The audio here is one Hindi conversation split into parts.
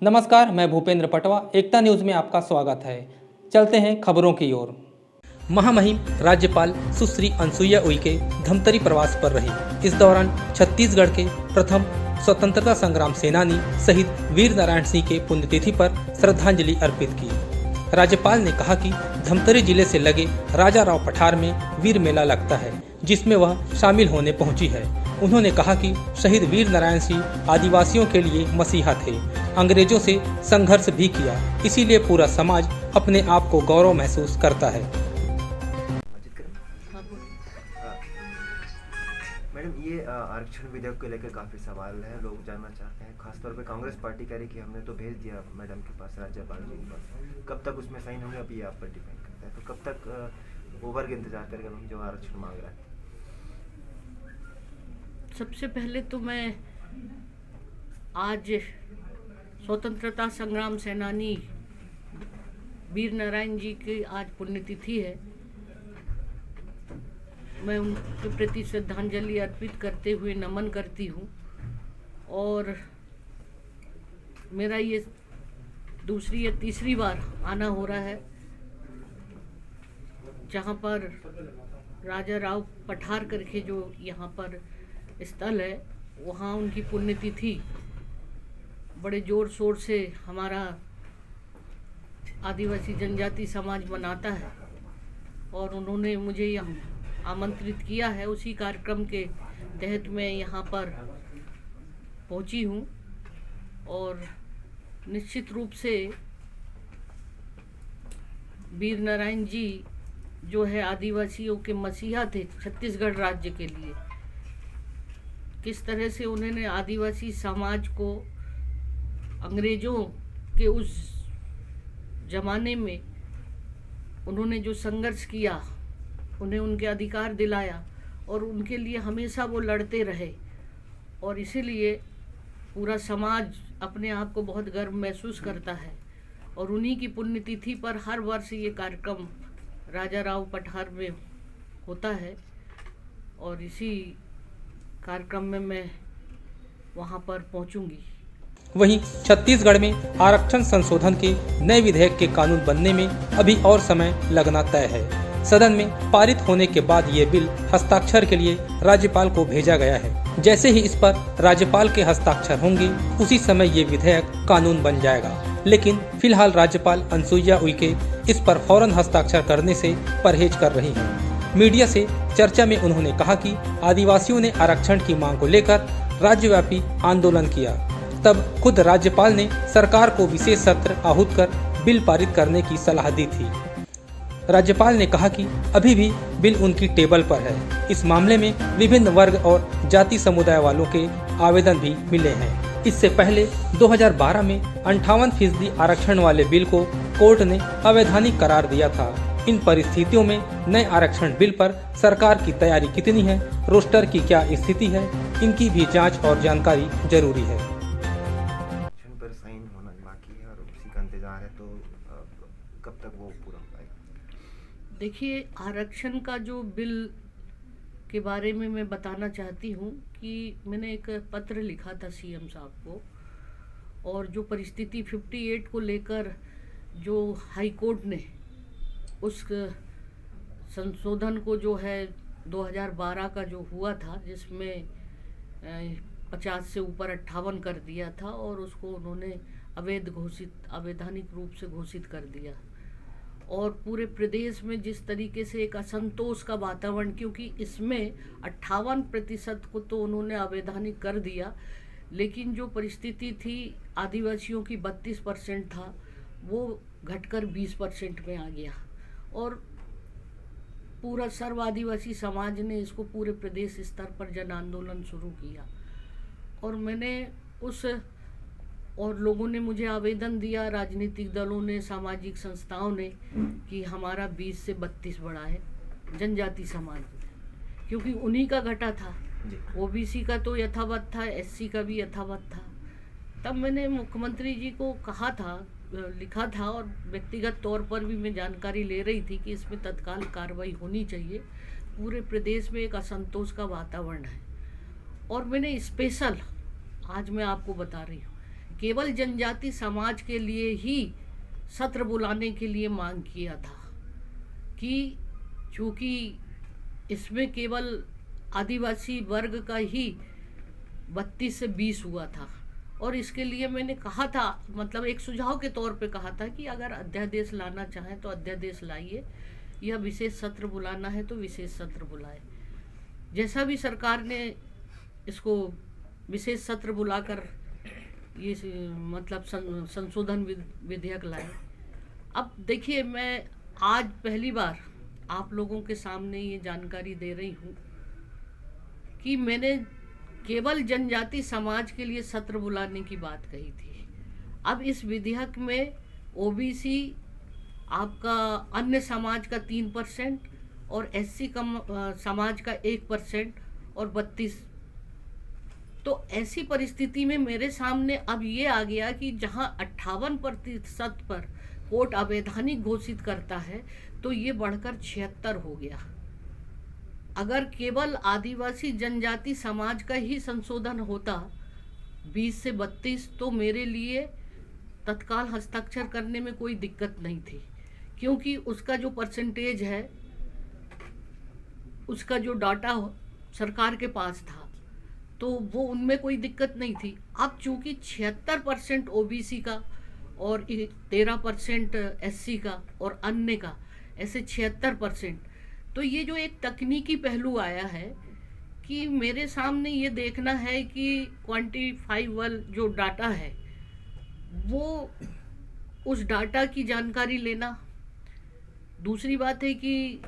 नमस्कार, मैं भूपेंद्र पटवा। एकता न्यूज़ में आपका स्वागत है। चलते हैं खबरों की ओर। महामहिम राज्यपाल सुश्री अनसुईया उइके धमतरी प्रवास पर रही। इस दौरान छत्तीसगढ़ के प्रथम स्वतंत्रता संग्राम सेनानी शहीद वीर नारायण सिंह के पुण्यतिथि पर श्रद्धांजलि अर्पित की। राज्यपाल ने कहा कि धमतरी जिले से लगे राजा राव पठार में वीर मेला लगता है, जिसमें वह शामिल होने पहुंची है। उन्होंने कहा कि शहीद वीर नारायण सिंह आदिवासियों के लिए मसीहा थे, अंग्रेजों से संघर्ष भी किया, इसीलिए पूरा समाज अपने आप को गौरव महसूस करता है। मैडम, ये आरक्षण विधेयक को लेकर काफ़ी सवाल है, लोग जानना चाहते हैं। खासतौर पे कांग्रेस पार्टी कह रही कि हमने तो भेज दिया मैडम के पास, राज्यपाल जी के पास, कब तक उसमें साइन होंगे अभी आप पर डिपेंड करता है। तो कब तक ओवर के इंतजार करेंगे हम जो आरक्षण मांग रहा है? सबसे पहले तो मैं आज स्वतंत्रता संग्राम सेनानी वीर नारायण जी की आज पुण्यतिथि है। मैं उनके प्रति श्रद्धांजलि अर्पित करते हुए नमन करती हूँ। और मेरा ये दूसरी या तीसरी बार आना हो रहा है जहाँ पर राजा राव पठार करके जो यहाँ पर स्थल है, वहाँ उनकी पुण्यतिथि बड़े जोर शोर से हमारा आदिवासी जनजाति समाज मनाता है और उन्होंने मुझे यहाँ आमंत्रित किया है। उसी कार्यक्रम के तहत मैं यहाँ पर पहुँची हूँ और निश्चित रूप से वीर नारायण जी जो है आदिवासियों के मसीहा थे छत्तीसगढ़ राज्य के लिए। किस तरह से उन्होंने आदिवासी समाज को अंग्रेज़ों के उस ज़माने में उन्होंने जो संघर्ष किया, उन्हें उनके अधिकार दिलाया और उनके लिए हमेशा वो लड़ते रहे। और इसीलिए पूरा समाज अपने आप को बहुत गर्व महसूस करता है। और उन्हीं की पुण्यतिथि पर हर वर्ष ये कार्यक्रम राजा राव पठार में होता है और इसी कार्यक्रम में मैं वहाँ पर पहुँचूंगी। वहीं छत्तीसगढ़ में आरक्षण संशोधन के नए विधेयक के कानून बनने में अभी और समय लगना तय है। सदन में पारित होने के बाद ये बिल हस्ताक्षर के लिए राज्यपाल को भेजा गया है। जैसे ही इस पर राज्यपाल के हस्ताक्षर होंगे, उसी समय ये विधेयक कानून बन जाएगा। लेकिन फिलहाल राज्यपाल अनसुईया उइके इस पर फौरन हस्ताक्षर करने से परहेज कर रही हैं। मीडिया से चर्चा में उन्होंने कहा कि आदिवासियों ने आरक्षण की मांग को लेकर राज्यव्यापी आंदोलन किया, तब खुद राज्यपाल ने सरकार को विशेष सत्र आहूत कर बिल पारित करने की सलाह दी थी। राज्यपाल ने कहा कि अभी भी बिल उनकी टेबल पर है। इस मामले में विभिन्न वर्ग और जाति समुदाय वालों के आवेदन भी मिले हैं। इससे पहले 2012 में 58% आरक्षण वाले बिल को कोर्ट ने अवैधानिक करार दिया था। इन परिस्थितियों में नए आरक्षण बिल पर सरकार की तैयारी कितनी है, रोस्टर की क्या स्थिति है, इनकी भी जांच और जानकारी जरूरी है। पर साइन होना बाकी है और उसी का इंतजार है, तो कब तक वो पूरा हो पाएगा? देखिए, आरक्षण का जो बिल के बारे में मैं बताना चाहती हूँ कि मैंने एक पत्र लिखा था सीएम साहब को, और जो परिस्थिति 58 को लेकर जो हाई कोर्ट ने उस संशोधन को जो है 2012 का जो हुआ था, जिसमें 50 से ऊपर 58 कर दिया था और उसको उन्होंने अवैधानिक रूप से घोषित कर दिया। और पूरे प्रदेश में जिस तरीके से एक असंतोष का वातावरण, क्योंकि इसमें 58% को तो उन्होंने अवैधानिक कर दिया, लेकिन जो परिस्थिति थी आदिवासियों की 32% था, वो घटकर 20% में आ गया। और पूरा सर्व आदिवासी समाज ने इसको पूरे प्रदेश स्तर पर जन आंदोलन शुरू किया। और मैंने और लोगों ने मुझे आवेदन दिया, राजनीतिक दलों ने, सामाजिक संस्थाओं ने, कि हमारा 20 से 32 बढ़ा है जनजाति समाज में, क्योंकि उन्हीं का घटा था। ओबीसी का तो यथावत था, एससी का भी यथावत था। तब मैंने मुख्यमंत्री जी को कहा था, लिखा था, और व्यक्तिगत तौर पर भी मैं जानकारी ले रही थी कि इसमें तत्काल कार्रवाई होनी चाहिए। पूरे प्रदेश में एक असंतोष का वातावरण है। और मैंने स्पेशल आज मैं आपको बता रही हूँ केवल जनजाति समाज के लिए ही सत्र बुलाने के लिए मांग किया था कि चूँकि इसमें केवल आदिवासी वर्ग का ही 32 से 20 हुआ था, और इसके लिए मैंने कहा था, मतलब एक सुझाव के तौर पे कहा था कि अगर अध्यादेश लाना चाहें तो अध्यादेश लाइए, या विशेष सत्र बुलाना है तो विशेष सत्र बुलाए। जैसा भी सरकार ने इसको विशेष सत्र बुलाकर ये मतलब संशोधन विधेयक लाए। अब देखिए, मैं आज पहली बार आप लोगों के सामने ये जानकारी दे रही हूँ कि मैंने केवल जनजाति समाज के लिए सत्र बुलाने की बात कही थी। अब इस विधेयक में ओबीसी, आपका अन्य समाज का 3% और एससी समाज का 1% और 32। तो ऐसी परिस्थिति में मेरे सामने अब ये आ गया कि जहां 58% पर कोर्ट अवैधानिक घोषित करता है, तो ये बढ़कर 76 हो गया। अगर केवल आदिवासी जनजाति समाज का ही संशोधन होता 20 से 32, तो मेरे लिए तत्काल हस्ताक्षर करने में कोई दिक्कत नहीं थी, क्योंकि उसका जो परसेंटेज है, उसका जो डाटा सरकार के पास था, तो वो उनमें कोई दिक्कत नहीं थी। अब चूंकि 76% ओबीसी का और 13% एससी का और अन्य का, ऐसे 76%, तो ये जो एक तकनीकी पहलू आया है कि मेरे सामने ये देखना है कि क्वांटिफाइबल जो डाटा है, वो उस डाटा की जानकारी लेना। दूसरी बात है कि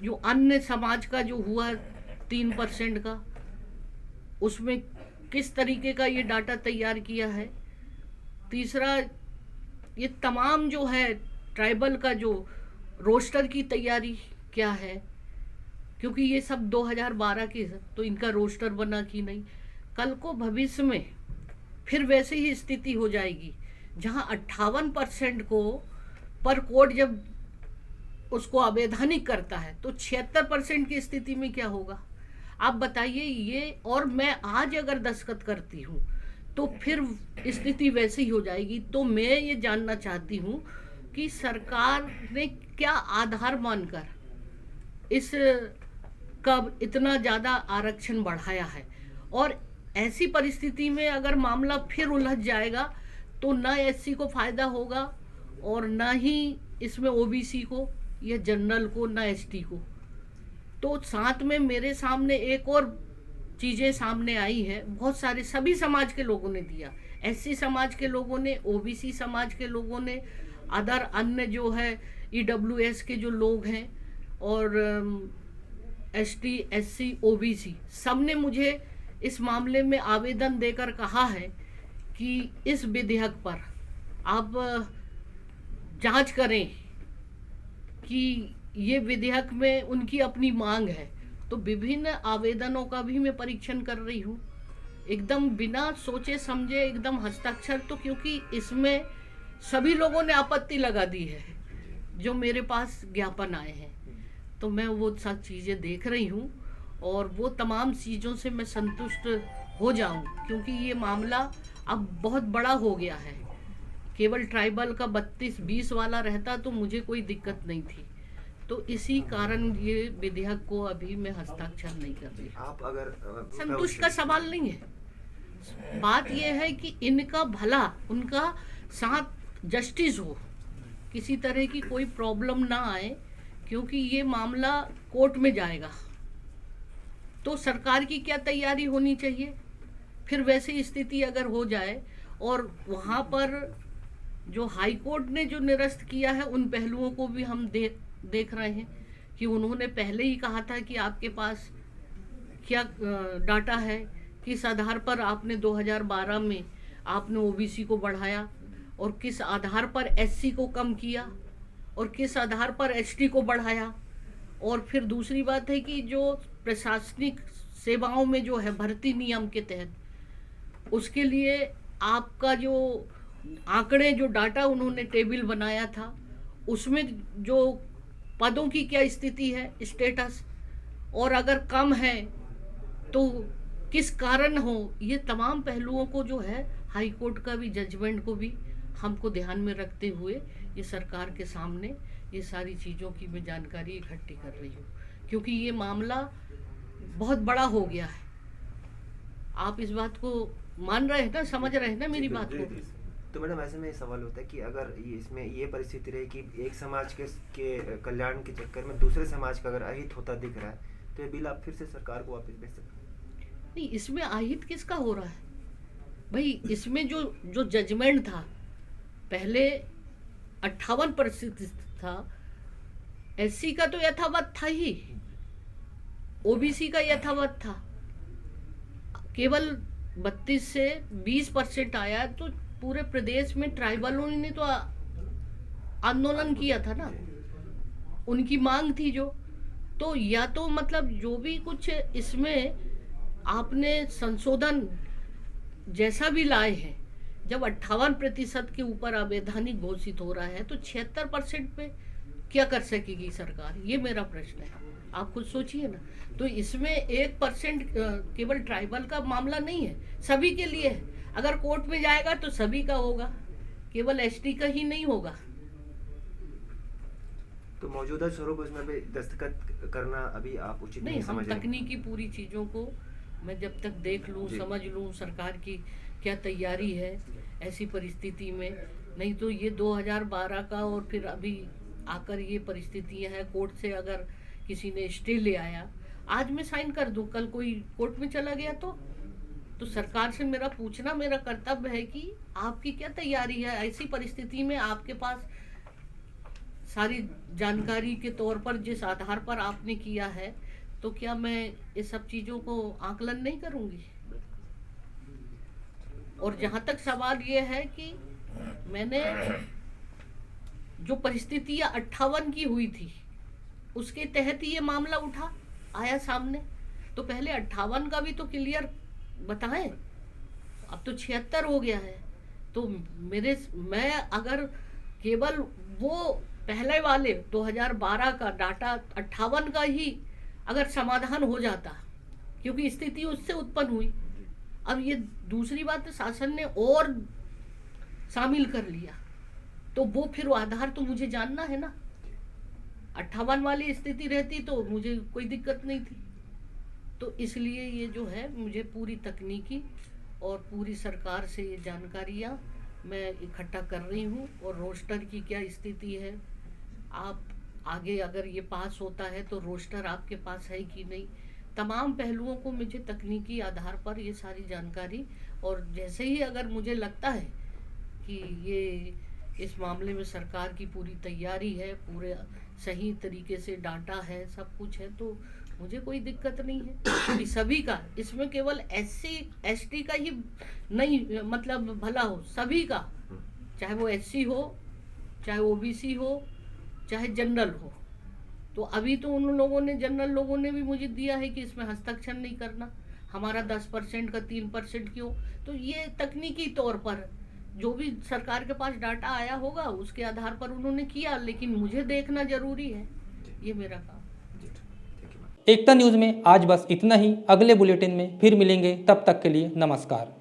जो अन्य समाज का जो हुआ 3% का, उसमें किस तरीके का ये डाटा तैयार किया है। तीसरा, ये तमाम जो है ट्राइबल का जो रोस्टर की तैयारी क्या है, क्योंकि ये सब 2012 के, तो इनका रोस्टर बना कि नहीं। कल को भविष्य में फिर वैसे ही स्थिति हो जाएगी, जहां 58% को पर कोर्ट जब उसको अवैधानिक करता है, तो 76% की स्थिति में क्या होगा आप बताइए। ये, और मैं आज अगर दस्तखत करती हूँ तो फिर स्थिति वैसी ही हो जाएगी। तो मैं ये जानना चाहती हूँ कि सरकार ने क्या आधार मानकर इस का इतना ज़्यादा आरक्षण बढ़ाया है, और ऐसी परिस्थिति में अगर मामला फिर उलझ जाएगा तो ना एससी को फायदा होगा और ना ही इसमें ओबीसी को या जनरल को, ना एसटी को। तो साथ में मेरे सामने एक और चीज़ें सामने आई है, बहुत सारे सभी समाज के लोगों ने दिया, एससी समाज के लोगों ने, ओबीसी समाज के लोगों ने, अदर अन्य जो है ईडब्ल्यूएस के जो लोग हैं, और एसटी, एससी, ओबीसी, सब ने मुझे इस मामले में आवेदन देकर कहा है कि इस विधेयक पर आप जांच करें कि ये विधेयक में उनकी अपनी मांग है। तो विभिन्न आवेदनों का भी मैं परीक्षण कर रही हूँ, एकदम बिना सोचे समझे, एकदम हस्ताक्षर। तो क्योंकि इसमें सभी लोगों ने आपत्ति लगा दी है जो मेरे पास ज्ञापन आए हैं, तो मैं वो सब चीज़ें देख रही हूँ और वो तमाम चीज़ों से मैं संतुष्ट हो जाऊँ, क्योंकि ये मामला अब बहुत बड़ा हो गया है। केवल ट्राइबल का 32-20 वाला रहता तो मुझे कोई दिक्कत नहीं थी। तो इसी कारण ये विधेयक को अभी मैं हस्ताक्षर नहीं कर रही। आप अगर संतुष्ट का सवाल नहीं है, बात यह है कि इनका भला, उनका साथ जस्टिस हो, किसी तरह की कोई प्रॉब्लम ना आए, क्योंकि ये मामला कोर्ट में जाएगा। तो सरकार की क्या तैयारी होनी चाहिए, फिर वैसी स्थिति अगर हो जाए, और वहाँ पर जो हाई कोर्ट ने जो निरस्त किया है उन पहलुओं को भी हम देख रहे हैं कि उन्होंने पहले ही कहा था कि आपके पास क्या डाटा है, किस आधार पर आपने 2012 में आपने ओबीसी को बढ़ाया, और किस आधार पर एससी को कम किया, और किस आधार पर एसटी को बढ़ाया। और फिर दूसरी बात है कि जो प्रशासनिक सेवाओं में जो है भर्ती नियम के तहत, उसके लिए आपका जो आंकड़े, जो डाटा उन्होंने टेबल बनाया था, उसमें जो पदों की क्या स्थिति है, स्टेटस, और अगर कम है तो किस कारण हो, ये तमाम पहलुओं को जो है हाई कोर्ट का भी जजमेंट को भी हमको ध्यान में रखते हुए ये सरकार के सामने ये सारी चीज़ों की मैं जानकारी इकट्ठी कर रही हूँ, क्योंकि ये मामला बहुत बड़ा हो गया है। आप इस बात को मान रहे हैं ना, समझ रहे हैं ना मेरी बात को? तो मैडम ऐसे में ये सवाल होता है कि अगर इसमें ये परिस्थिति रहे कि एक समाज के कल्याण के चक्कर में दूसरे समाज का अगर अहित होता दिख रहा है, तो ये बिल आप फिर से सरकार को वापस भेज सकते हैं? नहीं, इसमें अहित किसका हो रहा है भाई? इसमें जो जजमेंट था पहले 58% था, एससी का तो यथावत था ही, ओबीसी का यथावत था, केवल 32 से 20% आया। तो पूरे प्रदेश में ट्राइबलों ने तो आंदोलन किया था ना, उनकी मांग थी जो। तो या तो मतलब जो भी कुछ इसमें आपने संशोधन जैसा भी लाए हैं, जब 58% के ऊपर अवैधानिक घोषित हो रहा है तो 76% पे क्या कर सकेगी सरकार? ये मेरा प्रश्न है, आप खुद सोचिए ना। तो इसमें 1% केवल ट्राइबल का मामला नहीं है, सभी के लिए है। अगर कोर्ट में जाएगा तो सभी का होगा, केवल एसटी का ही नहीं होगा। तो मौजूदा स्वरूप उसमें भी दस्तखत करना अभी आप उचित नहीं हम समझ रहे? तकनीकी पूरी चीज़ों को मैं जब तक देख लूँ, समझ लूँ सरकार की क्या तैयारी है ऐसी परिस्थिति में, नहीं तो ये 2012 का और फिर अभी आकर ये परिस्थितियाँ हैं। कोर्ट से अगर किसी ने स्टे ले आया, आज मैं साइन कर दूं, कल कोई कोर्ट में चला गया तो सरकार से मेरा पूछना मेरा कर्तव्य है कि आपकी क्या तैयारी है ऐसी परिस्थिति में। आपके पास सारी जानकारी के तौर पर जिस आधार पर आपने किया है, तो क्या मैं इस सब चीज़ों को आकलन नहीं करूंगी? और जहाँ तक सवाल ये है कि मैंने जो परिस्थितियाँ 58 की हुई थी उसके तहत ये मामला उठा आया सामने, तो पहले 58 का भी तो क्लियर बताएं। अब तो 76 हो गया है। तो मैं अगर केवल वो पहले वाले 2012 का डाटा 58 का ही अगर समाधान हो जाता, क्योंकि स्थिति उससे उत्पन्न हुई। अब ये दूसरी बात शासन ने और शामिल कर लिया, तो वो फिर आधार तो मुझे जानना है ना। 58 वाली स्थिति रहती तो मुझे कोई दिक्कत नहीं थी। तो इसलिए ये जो है मुझे पूरी तकनीकी और पूरी सरकार से ये जानकारियाँ मैं इकट्ठा कर रही हूँ, और रोस्टर की क्या स्थिति है, आप आगे अगर ये पास होता है तो रोस्टर आपके पास है कि नहीं, तमाम पहलुओं को मुझे तकनीकी आधार पर ये सारी जानकारी, और जैसे ही अगर मुझे लगता है कि ये इस मामले में सरकार की पूरी तैयारी है, पूरे सही तरीके से डाटा है, सब कुछ है, तो मुझे कोई दिक्कत नहीं है कि सभी का, इसमें केवल एससी एसटी का ही नहीं मतलब भला हो, सभी का, चाहे वो एससी हो, चाहे ओबीसी हो, चाहे जनरल हो। तो अभी तो उन लोगों ने, जनरल लोगों ने भी मुझे दिया है कि इसमें हस्ताक्षर नहीं करना, हमारा 10% का 3% क्यों? तो ये तकनीकी तौर पर जो भी सरकार के पास डाटा आया होगा उसके आधार पर उन्होंने किया, लेकिन मुझे देखना जरूरी है, ये मेरा काम। एकता न्यूज़ में आज बस इतना ही। अगले बुलेटिन में फिर मिलेंगे, तब तक के लिए नमस्कार।